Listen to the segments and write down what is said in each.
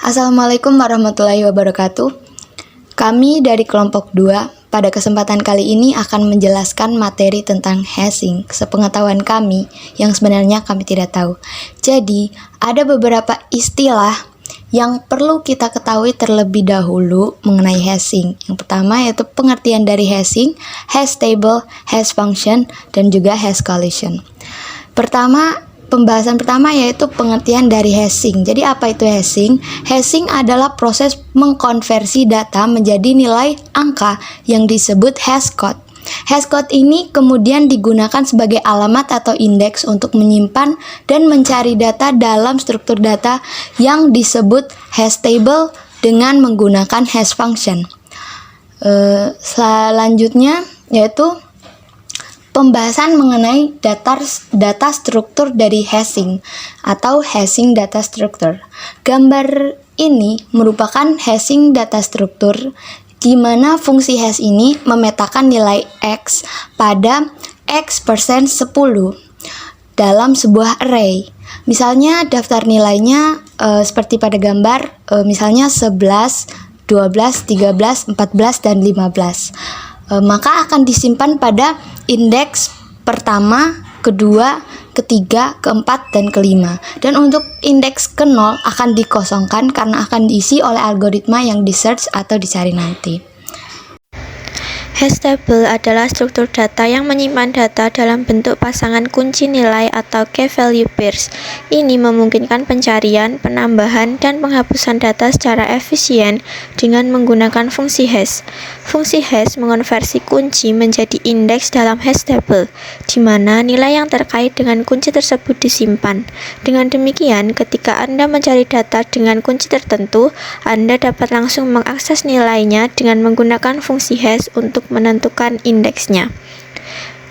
Assalamualaikum warahmatullahi wabarakatuh. Kami dari kelompok 2 pada kesempatan kali ini akan menjelaskan materi tentang hashing sepengetahuan kami yang sebenarnya kami tidak tahu. Jadi, ada beberapa istilah yang perlu kita ketahui terlebih dahulu mengenai hashing. Yang pertama yaitu pengertian dari hashing, hash table, hash function, dan juga hash collision. Pembahasan pertama yaitu pengertian dari hashing. Jadi apa itu hashing? Hashing adalah proses mengkonversi data menjadi nilai angka yang disebut hash code. Hash code ini kemudian digunakan sebagai alamat atau indeks untuk menyimpan dan mencari data dalam struktur data yang disebut hash table dengan menggunakan hash function. Selanjutnya yaitu pembahasan mengenai data struktur dari hashing atau hashing data structure. Gambar ini merupakan hashing data struktur di mana fungsi hash ini memetakan nilai X pada X% 10 dalam sebuah array. Misalnya daftar nilainya seperti pada gambar, misalnya 11, 12, 13, 14, dan 15. Maka akan disimpan pada indeks pertama, kedua, ketiga, keempat, dan kelima. Dan untuk indeks ke-0 akan dikosongkan karena akan diisi oleh algoritma yang di-search atau dicari nanti. Hash table adalah struktur data yang menyimpan data dalam bentuk pasangan kunci nilai atau key value pairs. Ini memungkinkan pencarian, penambahan, dan penghapusan data secara efisien dengan menggunakan fungsi hash. Fungsi hash mengonversi kunci menjadi indeks dalam hash table, di mana nilai yang terkait dengan kunci tersebut disimpan. Dengan demikian, ketika Anda mencari data dengan kunci tertentu, Anda dapat langsung mengakses nilainya dengan menggunakan fungsi hash untuk menentukan indeksnya.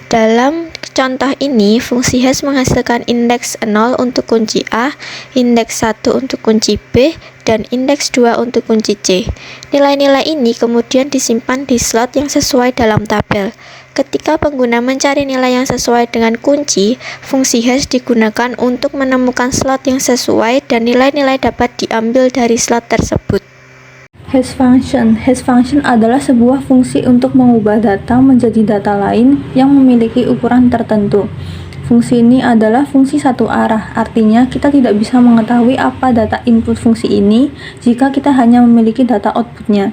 Dalam contoh ini, fungsi hash menghasilkan indeks 0 untuk kunci A, indeks 1 untuk kunci B, dan indeks 2 untuk kunci C. Nilai-nilai ini kemudian disimpan di slot yang sesuai dalam tabel. Ketika pengguna mencari nilai yang sesuai dengan kunci, fungsi hash digunakan untuk menemukan slot yang sesuai dan nilai-nilai dapat diambil dari slot tersebut. Hash function adalah sebuah fungsi untuk mengubah data menjadi data lain yang memiliki ukuran tertentu. Fungsi ini adalah fungsi satu arah, artinya kita tidak bisa mengetahui apa data input fungsi ini jika kita hanya memiliki data outputnya.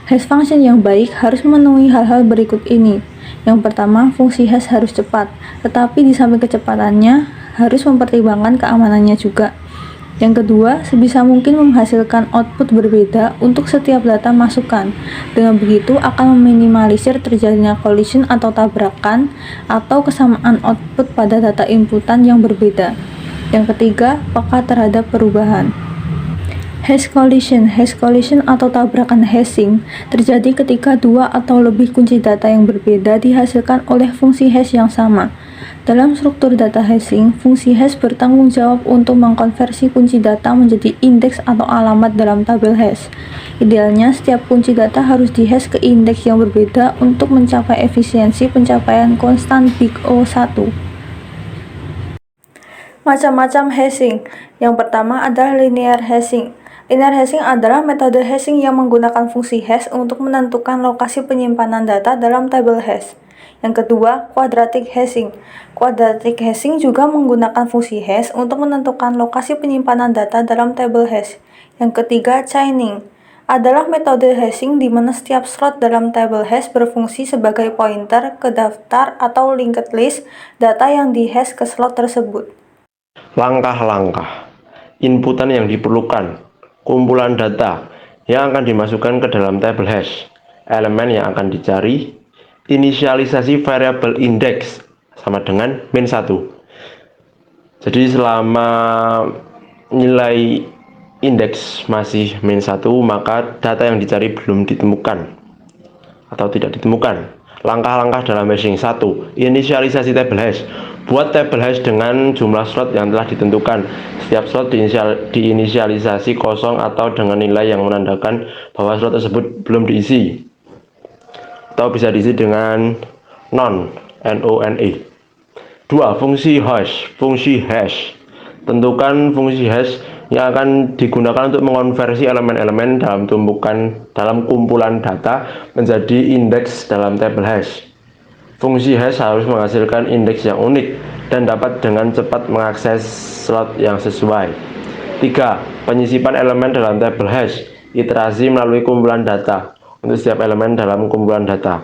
Hash function yang baik harus memenuhi hal-hal berikut ini. Yang pertama, fungsi hash harus cepat, tetapi di samping kecepatannya harus mempertimbangkan keamanannya juga. Yang kedua, sebisa mungkin menghasilkan output berbeda untuk setiap data masukan. Dengan begitu akan meminimalisir terjadinya collision atau tabrakan atau kesamaan output pada data inputan yang berbeda. Yang ketiga, peka terhadap perubahan. Hash collision atau tabrakan hashing terjadi ketika dua atau lebih kunci data yang berbeda dihasilkan oleh fungsi hash yang sama. Dalam struktur data hashing, fungsi hash bertanggung jawab untuk mengkonversi kunci data menjadi indeks atau alamat dalam tabel hash. Idealnya, setiap kunci data harus dihash ke indeks yang berbeda untuk mencapai efisiensi pencapaian konstan Big O1. Macam-macam hashing. Yang pertama adalah linear hashing. Linear hashing adalah metode hashing yang menggunakan fungsi hash untuk menentukan lokasi penyimpanan data dalam tabel hash. Yang kedua, quadratic hashing. Quadratic hashing juga menggunakan fungsi hash untuk menentukan lokasi penyimpanan data dalam tabel hash. Yang ketiga, chaining adalah metode hashing di mana setiap slot dalam tabel hash berfungsi sebagai pointer ke daftar atau linked list data yang dihash ke slot tersebut. Langkah-langkah inputan yang diperlukan, kumpulan data yang akan dimasukkan ke dalam tabel hash, elemen yang akan dicari, inisialisasi variabel indeks sama dengan min1. Jadi selama nilai indeks masih min1, maka data yang dicari belum ditemukan atau tidak ditemukan. Langkah-langkah dalam hashing. 1. Inisialisasi tabel hash. Buat tabel hash dengan jumlah slot yang telah ditentukan. Setiap slot diinisialisasi kosong atau dengan nilai yang menandakan bahwa slot tersebut belum diisi, atau bisa diisi dengan none. 2. Fungsi hash. Tentukan fungsi hash yang akan digunakan untuk mengonversi elemen-elemen dalam kumpulan data menjadi indeks dalam tabel hash. Fungsi hash harus menghasilkan indeks yang unik dan dapat dengan cepat mengakses slot yang sesuai. 3. Penyisipan elemen dalam tabel hash. Iterasi melalui kumpulan data. Untuk setiap elemen dalam kumpulan data.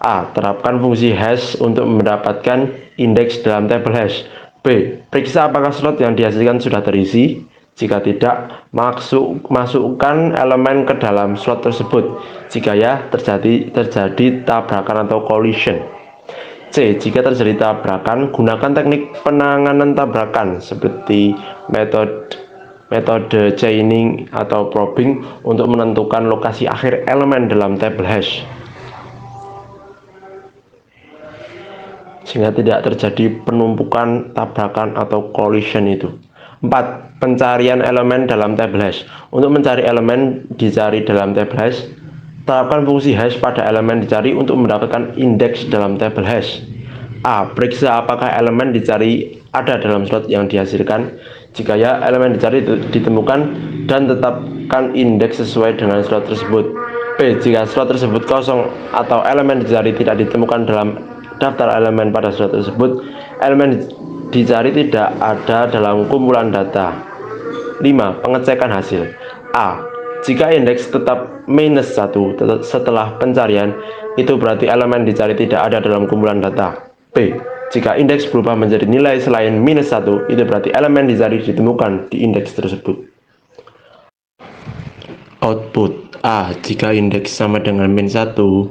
A. Terapkan fungsi hash untuk mendapatkan indeks dalam tabel hash. B. Periksa apakah slot yang dihasilkan sudah terisi. Jika tidak, masukkan elemen ke dalam slot tersebut. Jika ya, terjadi tabrakan atau collision. C. Jika terjadi tabrakan, gunakan teknik penanganan tabrakan seperti metode chaining atau probing untuk menentukan lokasi akhir elemen dalam tabel hash, sehingga tidak terjadi penumpukan, tabrakan, atau collision itu. 4. Pencarian elemen dalam tabel hash. Untuk mencari elemen dicari dalam tabel hash, terapkan fungsi hash pada elemen dicari untuk mendapatkan indeks dalam tabel hash. A. Periksa apakah elemen dicari ada dalam slot yang dihasilkan. Jika ya, elemen dicari ditemukan dan tetapkan indeks sesuai dengan slot tersebut. B. Jika slot tersebut kosong atau elemen dicari tidak ditemukan dalam daftar elemen pada slot tersebut, elemen dicari tidak ada dalam kumpulan data. 5. Pengecekan hasil. A. Jika indeks tetap -1 setelah pencarian, itu berarti elemen dicari tidak ada dalam kumpulan data. B. Jika indeks berubah menjadi nilai selain -1, itu berarti elemen dicari ditemukan di indeks tersebut. Output. A. Jika indeks sama dengan -1,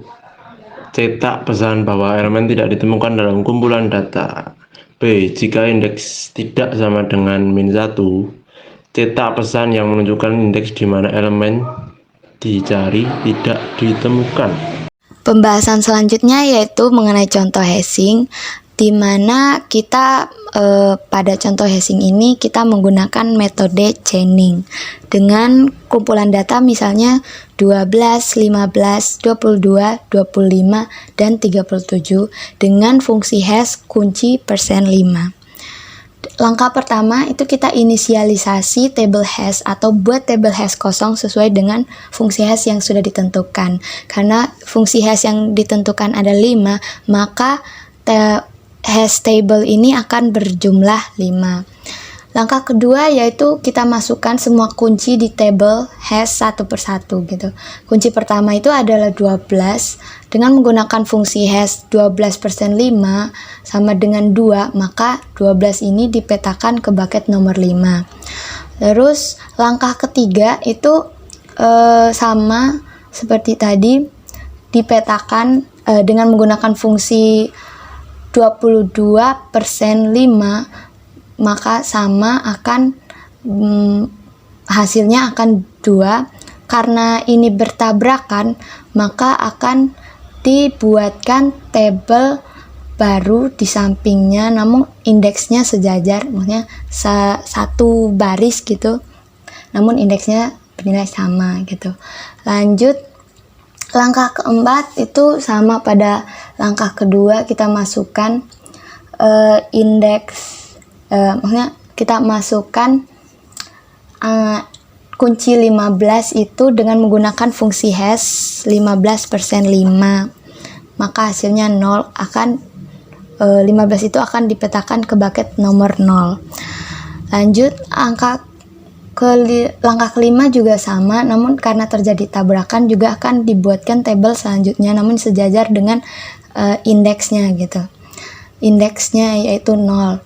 cetak pesan bahwa elemen tidak ditemukan dalam kumpulan data. B. Jika indeks tidak sama dengan -1, cetak pesan yang menunjukkan indeks di mana elemen dicari tidak ditemukan. Pembahasan selanjutnya yaitu mengenai contoh hashing, di mana kita pada contoh hashing ini kita menggunakan metode chaining dengan kumpulan data misalnya 12, 15, 22, 25, dan 37 dengan fungsi hash kunci %5. Langkah pertama itu kita inisialisasi table hash atau buat table hash kosong sesuai dengan fungsi hash yang sudah ditentukan. Karena fungsi hash yang ditentukan ada 5, maka hash table ini akan berjumlah 5. Langkah kedua yaitu kita masukkan semua kunci di table hash satu persatu gitu. Kunci pertama itu adalah 12. Dengan menggunakan fungsi hash 12%5 sama dengan 2, maka 12 ini dipetakan ke bucket nomor 5. Terus langkah ketiga itu sama seperti tadi, dipetakan dengan menggunakan fungsi 22%5, maka sama akan hasilnya akan 2. Karena ini bertabrakan, maka akan dibuatkan tabel baru di sampingnya, namun indeksnya sejajar, maksudnya satu baris gitu, namun indeksnya bernilai sama gitu. Lanjut, langkah keempat itu sama pada langkah kedua, kita masukkan indeks, maksudnya kita masukkan kunci 15 itu dengan menggunakan fungsi hash 15%5, maka hasilnya 0, akan 15 itu akan dipetakan ke bucket nomor 0. Lanjut, langkah kelima juga sama, namun karena terjadi tabrakan juga akan dibuatkan tabel selanjutnya namun sejajar dengan indeksnya gitu. Indeksnya yaitu 0.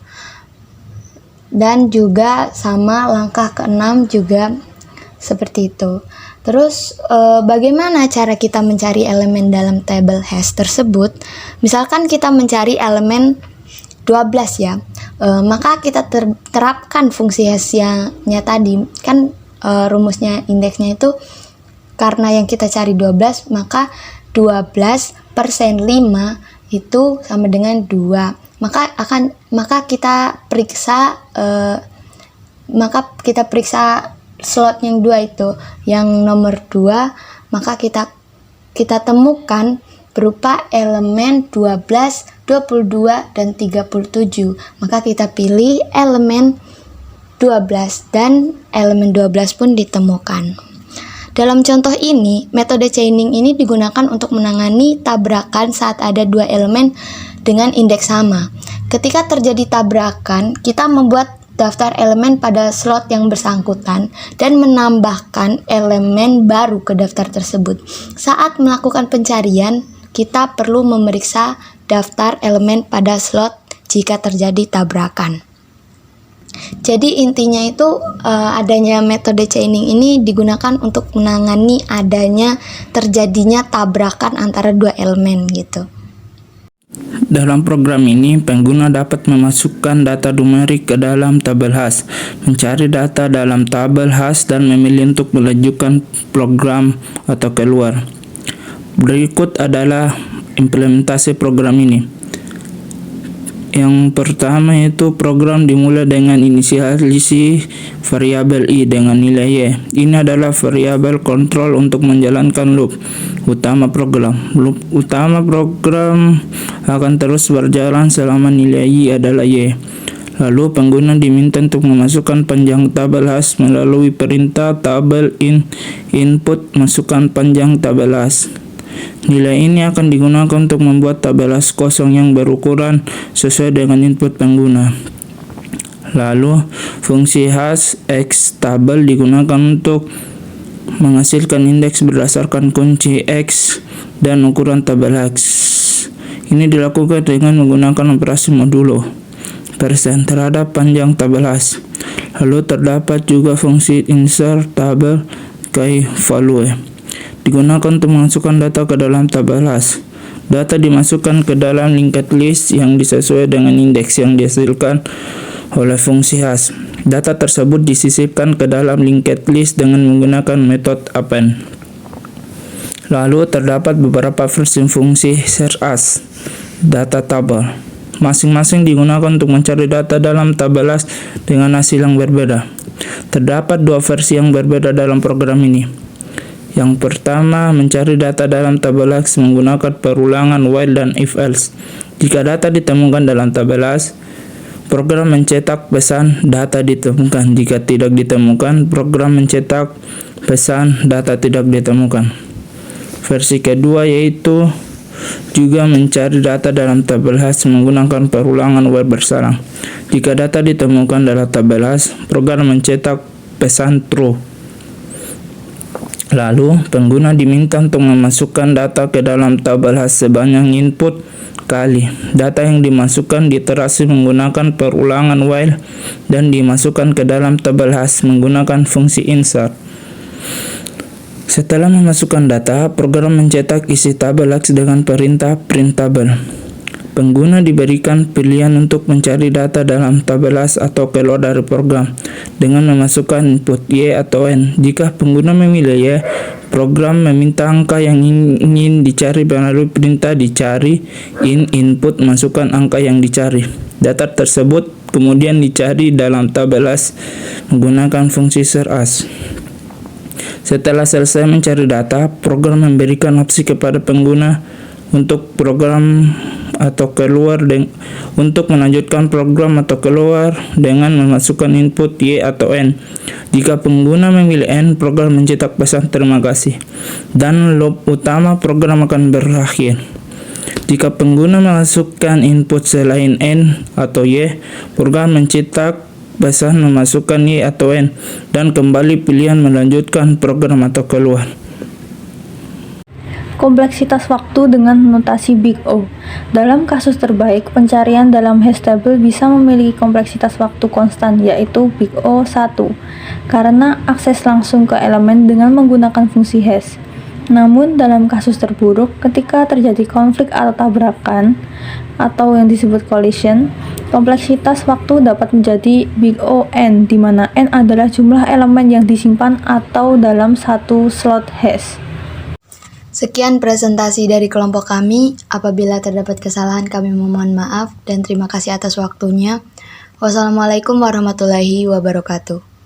Dan juga sama langkah ke-6 juga seperti itu. Terus bagaimana cara kita mencari elemen dalam table hash tersebut? Misalkan kita mencari elemen 12 ya, maka kita terapkan fungsi hash-nya tadi. Kan rumusnya indeksnya itu karena yang kita cari 12, maka 12%5 itu sama dengan 2. Maka kita periksa slot yang 2 itu, yang nomor 2, maka kita temukan berupa elemen 12, 22, dan 37. Maka kita pilih elemen 12 dan elemen 12 pun ditemukan. Dalam contoh ini, metode chaining ini digunakan untuk menangani tabrakan saat ada dua elemen dengan indeks sama. Ketika terjadi tabrakan, kita membuat daftar elemen pada slot yang bersangkutan dan menambahkan elemen baru ke daftar tersebut. Saat melakukan pencarian, kita perlu memeriksa daftar elemen pada slot jika terjadi tabrakan. Jadi intinya itu adanya metode chaining ini digunakan untuk menangani adanya terjadinya tabrakan antara dua elemen gitu. Dalam program ini, pengguna dapat memasukkan data numerik ke dalam tabel hash, mencari data dalam tabel hash, dan memilih untuk melanjutkan program atau keluar. Berikut adalah implementasi program ini. Yang pertama itu program dimulai dengan inisialisasi variabel i dengan nilai y. Ini adalah variabel kontrol untuk menjalankan loop utama program. Loop utama program akan terus berjalan selama nilai y adalah y. Lalu pengguna diminta untuk memasukkan panjang tabel hash melalui perintah tabel input masukkan panjang tabel hash. Nilai ini akan digunakan untuk membuat tabel hash kosong yang berukuran sesuai dengan input pengguna. Lalu, fungsi hash x tabel digunakan untuk menghasilkan indeks berdasarkan kunci x dan ukuran tabel hash. Ini dilakukan dengan menggunakan operasi modulo persen terhadap panjang tabel hash. Lalu terdapat juga fungsi insert tabel key value digunakan untuk memasukkan data ke dalam tabel hash. Data dimasukkan ke dalam linked list yang disesuaikan dengan indeks yang dihasilkan oleh fungsi hash. Data tersebut disisipkan ke dalam linked list dengan menggunakan metode append. Lalu terdapat beberapa versi fungsi search as data table. Masing-masing digunakan untuk mencari data dalam tabel hash dengan hasil yang berbeda. Terdapat dua versi yang berbeda dalam program ini. Yang pertama, mencari data dalam tabel hash menggunakan perulangan while dan if else. Jika data ditemukan dalam tabel hash, program mencetak pesan data ditemukan. Jika tidak ditemukan, program mencetak pesan data tidak ditemukan. Versi kedua yaitu juga mencari data dalam tabel hash menggunakan perulangan while bersalang. Jika data ditemukan dalam tabel hash, program mencetak pesan true. Lalu, pengguna diminta untuk memasukkan data ke dalam tabel hash sebanyak input kali. Data yang dimasukkan diterasi menggunakan perulangan while dan dimasukkan ke dalam tabel hash menggunakan fungsi insert. Setelah memasukkan data, program mencetak isi tabel hash dengan perintah print table. Pengguna diberikan pilihan untuk mencari data dalam tabel hash atau keluar dari program dengan memasukkan input y atau n. Jika pengguna memilih y, program meminta angka yang ingin dicari melalui perintah dicari input masukkan angka yang dicari. Data tersebut kemudian dicari dalam tabel hash menggunakan fungsi search as. Setelah selesai mencari data, program memberikan opsi kepada pengguna untuk program atau keluar untuk melanjutkan program atau keluar dengan memasukkan input y atau n. Jika pengguna memilih n, program mencetak pesan terima kasih dan loop utama program akan berakhir. Jika pengguna memasukkan input selain n atau y, program mencetak pesan memasukkan y atau n dan kembali pilihan melanjutkan program atau keluar. Kompleksitas waktu dengan notasi Big O. Dalam kasus terbaik, pencarian dalam hash table bisa memiliki kompleksitas waktu konstan, yaitu Big O 1, karena akses langsung ke elemen dengan menggunakan fungsi hash. Namun, dalam kasus terburuk, ketika terjadi konflik atau tabrakan, atau yang disebut collision, kompleksitas waktu dapat menjadi Big O N, di mana N adalah jumlah elemen yang disimpan atau dalam satu slot hash. Sekian presentasi dari kelompok kami. Apabila terdapat kesalahan, kami memohon maaf dan terima kasih atas waktunya. Wassalamualaikum warahmatullahi wabarakatuh.